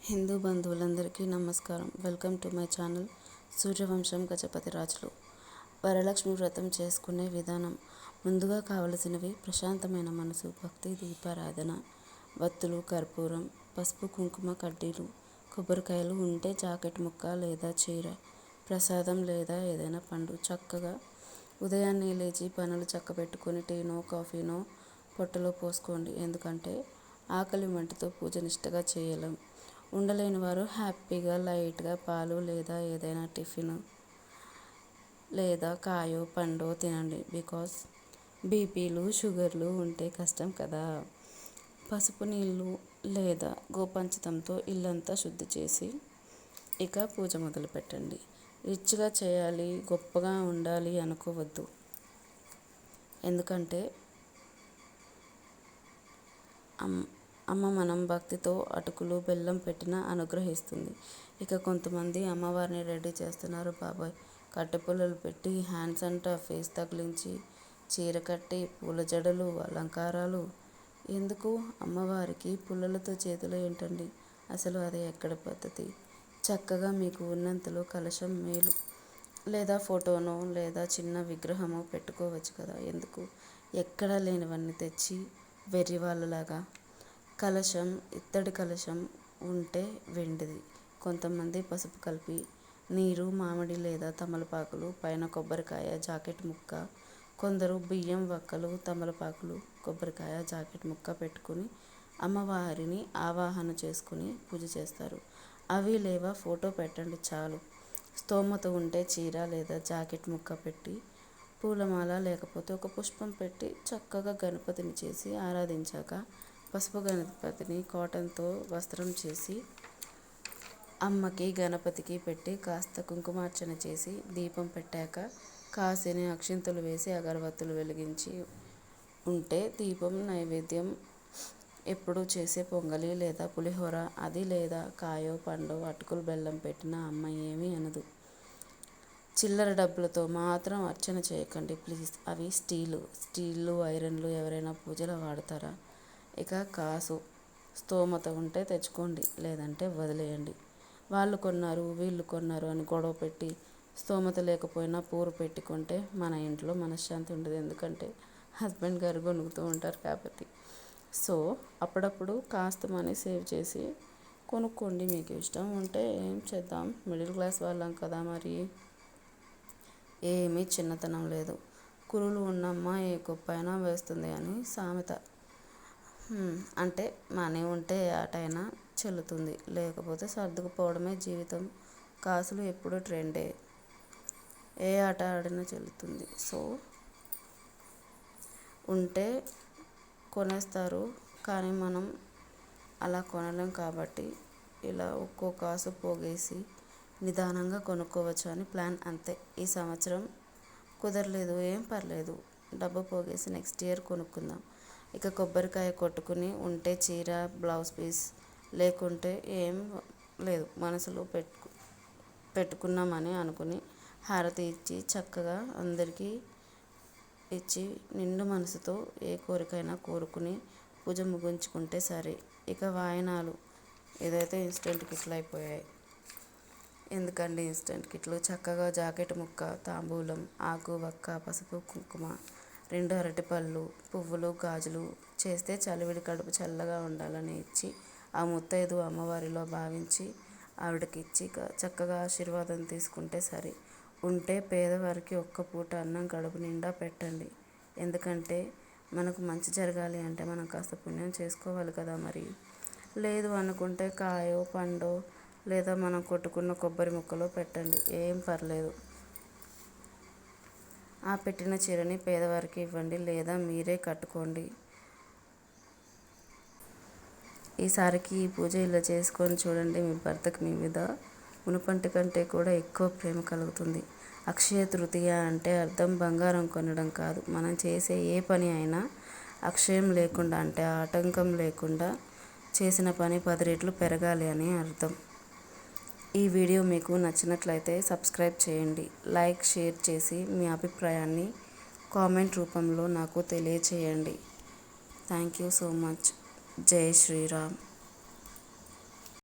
హిందూ బంధువులందరికీ నమస్కారం. Welcome to my channel Suryavansham Gajapati రాజులు. వరలక్ష్మి వ్రతం చేసుకునే విధానం. ముందుగా కావలసినవి ప్రశాంతమైన మనసు, భక్తి దీపారాధన, వత్తులు, కర్పూరం, పసుపు, కుంకుమ, కడ్డీలు, కొబ్బరికాయలు, ఉంటే జాకెట్ ముక్క లేదా చీర, ప్రసాదం లేదా ఏదైనా పండు. చక్కగా ఉదయాన్నే లేచి పనులు చక్కబెట్టుకొని టీనో కాఫీనో పొట్టలో పోసుకోండి. ఎందుకంటే ఆకలి మంటతో పూజ నిష్టగా చేయలేం. ఉండలేని వారు హ్యాపీగా లైట్గా పాలు లేదా ఏదైనా టిఫిన్ లేదా కాయో పండో తినండి. బికాస్ బీపీలు షుగర్లు ఉంటే కష్టం కదా. పసుపు నీళ్ళు లేదా గోపంచతంతో ఇల్లంతా శుద్ధి చేసి ఇక పూజ మొదలు పెట్టండి. రిచ్గా చేయాలి, గొప్పగా ఉండాలి అనుకోవద్దు. ఎందుకంటే అమ్మ మనం భక్తితో అటుకులు బెల్లం పెట్టినా అనుగ్రహిస్తుంది. ఇక కొంతమంది అమ్మవారిని రెడీ చేస్తున్నారు. బాబాయ్ కట్టెపుల్లలు పెట్టి హ్యాండ్స్ అంతా ఫేస్ తగిలించి చీర కట్టి పూల జడలు అలంకారాలు ఎందుకు? అమ్మవారికి పుల్లలతో చేతులు ఏంటండి? అసలు అది ఎక్కడ పద్ధతి? చక్కగా మీకు ఉన్నంతలో కలశం మేలు లేదా ఫోటోనో లేదా చిన్న విగ్రహమో పెట్టుకోవచ్చు కదా. ఎందుకు ఎక్కడా లేనివన్నీ తెచ్చి వెర్రి వాళ్ళలాగా? కలశం ఇత్తడి కలశం ఉంటే వెండిది. కొంతమంది పసుపు కలిపి నీరు, మామిడి లేదా తమలపాకులు, పైన కొబ్బరికాయ జాకెట్ ముక్క, కొందరు బియ్యం వక్కలు, తమలపాకులు, కొబ్బరికాయ జాకెట్ ముక్క పెట్టుకుని అమ్మవారిని ఆవాహన చేసుకుని పూజ చేస్తారు. అవి లేవా ఫోటో పెట్టండి చాలు. స్తోమత ఉంటే చీర లేదా జాకెట్ ముక్క పెట్టి పూలమాల లేకపోతే ఒక పుష్పం పెట్టి చక్కగా గణపతిని చేసి ఆరాధించాక పసుపు గణపతిని కాటన్తో వస్త్రం చేసి అమ్మకి గణపతికి పెట్టి కాస్త కుంకుమార్చన చేసి దీపం పెట్టాక కాసిని అక్షింతలు వేసి అగరవత్తులు వెలిగించి ఉంటే దీపం నైవేద్యం ఎప్పుడు చేసే పొంగలి లేదా పులిహోర అది లేదా కాయో పండో అటుకులు బెల్లం పెట్టిన అమ్మ ఏమీ అనదు. చిల్లర డబ్బులతో మాత్రం అర్చన చేయకండి ప్లీజ్. అవి స్టీలు ఐరన్లు ఎవరైనా పూజలో వాడతారా? ఇక కాసు స్తోమత ఉంటే తెచ్చుకోండి, లేదంటే వదిలేయండి. వాళ్ళు కొన్నారు వీళ్ళు కొన్నారు అని గొడవ పెట్టి స్తోమత లేకపోయినా పూరు పెట్టుకుంటే మన ఇంట్లో మనశ్శాంతి ఉండదు. ఎందుకంటే హస్బెండ్ గారు గొనుగుతూ ఉంటారు కాబట్టి. సో అప్పుడప్పుడు కాస్త మనీ సేవ్ చేసి కొనుక్కోండి. మీకు ఇష్టం ఉంటే ఏం చేద్దాం, మిడిల్ క్లాస్ వాళ్ళం కదా. మరి ఏమీ చిన్నతనం లేదు. కురులు ఉన్నమ్మ ఏ కుప్పైనా వేస్తుంది అని సామెత. అంటే మనీ ఉంటే ఆటైనా చెల్లుతుంది, లేకపోతే సర్దుకుపోవడమే జీవితం. కాసులు ఎప్పుడు ట్రెండే, ఏ ఆట ఆడినా చెల్లుతుంది. సో ఉంటే కొనేస్తారు, కానీ మనం అలా కొనలేం కాబట్టి ఇలా ఒక్కో కాసు పోగేసి నిదానంగా కొనుక్కోవచ్చు అని ప్లాన్ అంతే. ఈ సంవత్సరం కుదరలేదు ఏం పర్లేదు, డబ్బు పోగేసి నెక్స్ట్ ఇయర్ కొనుక్కుందాం. ఇక కొబ్బరికాయ కొట్టుకుని ఉంటే చీర బ్లౌజ్ పీస్, లేకుంటే ఏం లేదు మనసులో పెట్టుకున్నామని అనుకుని హారతి ఇచ్చి చక్కగా అందరికీ ఇచ్చి నిండు మనసుతో ఏ కోరికైనా కోరుకుని పూజ ముగించుకుంటే సరే. ఇక వాయనాలు ఏదైతే ఇన్స్టెంట్ కిట్లు అయిపోయాయి. ఎందుకండి ఇన్స్టెంట్ కిట్లు? చక్కగా జాకెట్ ముక్క, తాంబూలం, ఆకు వక్క, పసుపు కుంకుమ, 2 అరటిపళ్ళు, పువ్వులు, గాజులు చేస్తే చలివిడి కడుపు చల్లగా ఉండాలని ఇచ్చి ఆ ముత్తైదు అమ్మవారిలో భావించి ఆవిడకి ఇచ్చి చక్కగా ఆశీర్వాదం తీసుకుంటే సరే. ఉంటే పేదవారికి ఒక్క పూట అన్నం కడుపు నిండా పెట్టండి. ఎందుకంటే మనకు మంచి జరగాలి అంటే మనం కాస్త పుణ్యం చేసుకోవాలి కదా. మరి లేదు అనుకుంటే కాయో పండో లేదా మనం కొట్టుకున్న కొబ్బరి ముక్కలో పెట్టండి, ఏం పర్లేదు. ఆ పెట్టిన చీరని పేదవారికి ఇవ్వండి లేదా మీరే కట్టుకోండి. ఈసారికి ఈ పూజ ఇలా చేసుకొని చూడండి. మీ భర్తకి మీ మీద మునుపటి కంటే కూడా ఎక్కువ ప్రేమ కలుగుతుంది. అక్షయ తృతీయ అంటే అర్థం బంగారం కొనడం కాదు. మనం చేసే ఏ పని అయినా అక్షయం లేకుండా అంటే ఆటంకం లేకుండా చేసిన పని 10 రెట్లు పెరగాలి అని అర్థం. ఈ వీడియో మీకు నచ్చినట్లయితే సబ్స్క్రైబ్ చేయండి. లైక్ షేర్ చేసి మీ అభిప్రాయాన్ని కామెంట్ రూపంలో నాకు తెలియచేయండి. Thank you so much. జై శ్రీరామ్.